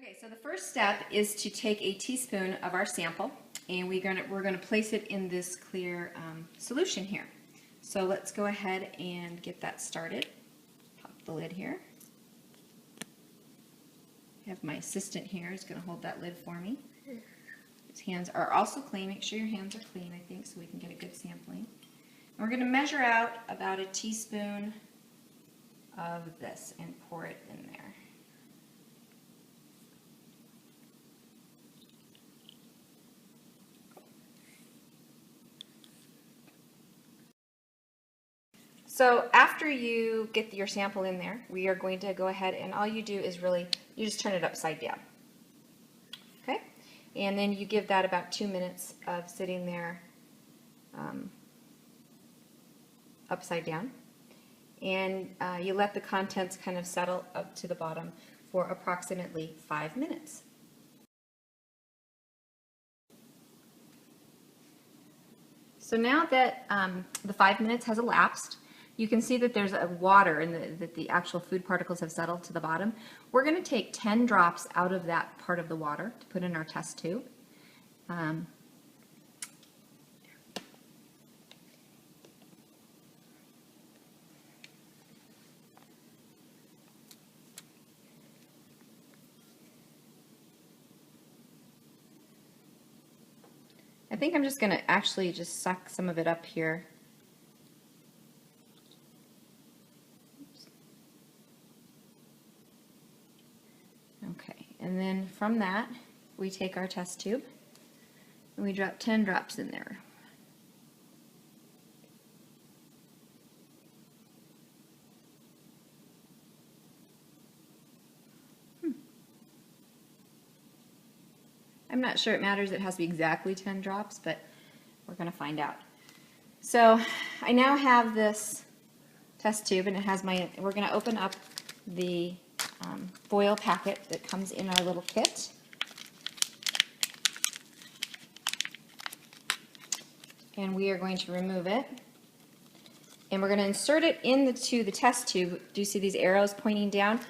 Okay, so the first step is to take a teaspoon of our sample and we're going to place it in this clear solution here. So let's go ahead and get that started. Pop the lid here. I have my assistant here who's going to hold that lid for me. His hands are also clean. Make sure your hands are clean, I think, so we can get a good sampling. And we're going to measure out about a teaspoon of this and pour it in there. So after you get your sample in there, we are going to go ahead and all you do is really, you just turn it upside down. Okay? And then you give that about 2 minutes of sitting there upside down. And you let the contents kind of settle up to the bottom for approximately 5 minutes. So now that the 5 minutes has elapsed, you can see that there's a water and that the actual food particles have settled to the bottom. We're going to take 10 drops out of that part of the water to put in our test tube. I think I'm just going to actually just suck some of it up here. Okay, and then from that, we take our test tube and we drop 10 drops in there. I'm not sure it matters, it has to be exactly 10 drops, but we're going to find out. So I now have this test tube and it has we're going to open up the foil packet that comes in our little kit. And we are going to remove it. And we're going to insert it into the test tube. Do you see these arrows pointing down?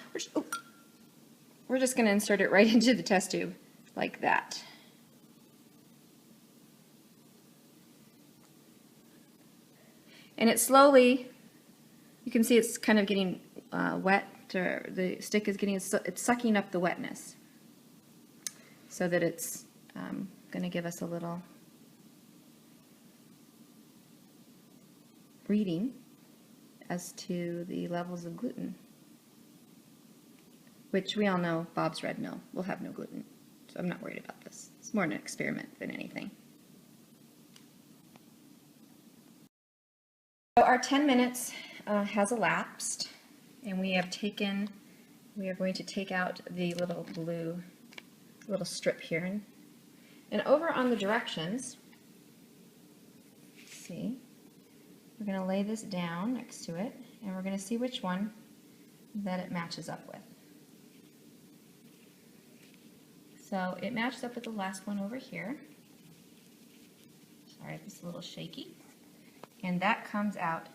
We're just going to insert it right into the test tube like that. And it slowly, you can see it's kind of getting wet, or the stick is getting, it's sucking up the wetness so that it's going to give us a little reading as to the levels of gluten, which we all know Bob's Red Mill will have no gluten, so I'm not worried about this. It's more an experiment than anything. So our 10 minutes has elapsed, and we are going to take out the little blue strip here. And over on the directions, see, we're going to lay this down next to it, and we're going to see which one that it matches up with. So it matches up with the last one over here. Sorry, it's a little shaky. And that comes out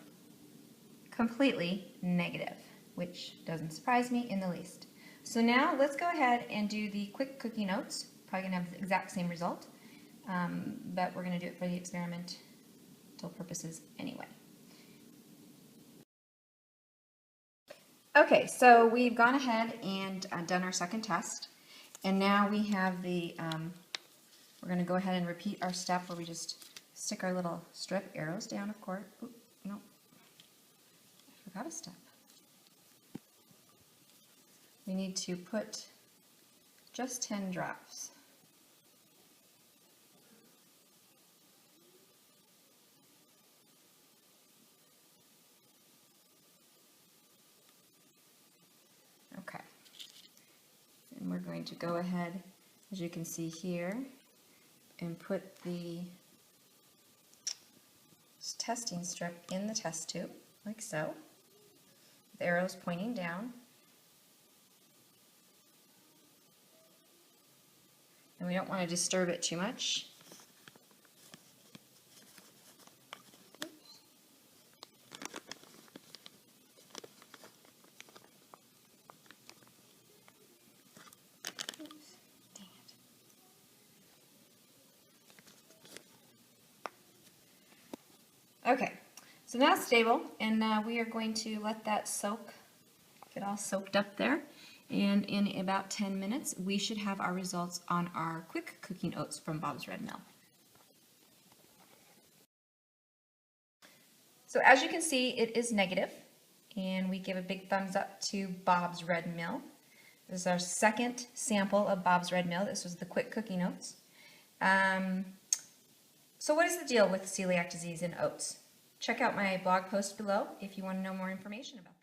completely negative, which doesn't surprise me in the least. So now let's go ahead and do the quick cooking oats. Probably going to have the exact same result, but we're going to do it for the experimental purposes anyway. Okay, so we've gone ahead and done our second test, and now we have the, we're going to go ahead and repeat our step where we just stick our little strip arrows down, of course. Oop, no, I forgot a step. We need to put just 10 drops. Okay. And we're going to go ahead, as you can see here, and put the testing strip in the test tube, like so, with arrows pointing down. And we don't want to disturb it too much. Okay, so now it's stable, and we are going to let that soak, get all soaked up there. And in about 10 minutes, we should have our results on our quick cooking oats from Bob's Red Mill. So as you can see, it is negative, and we give a big thumbs up to Bob's Red Mill. This is our second sample of Bob's Red Mill. This was the quick cooking oats. So what is the deal with celiac disease in oats? Check out my blog post below if you want to know more information about it.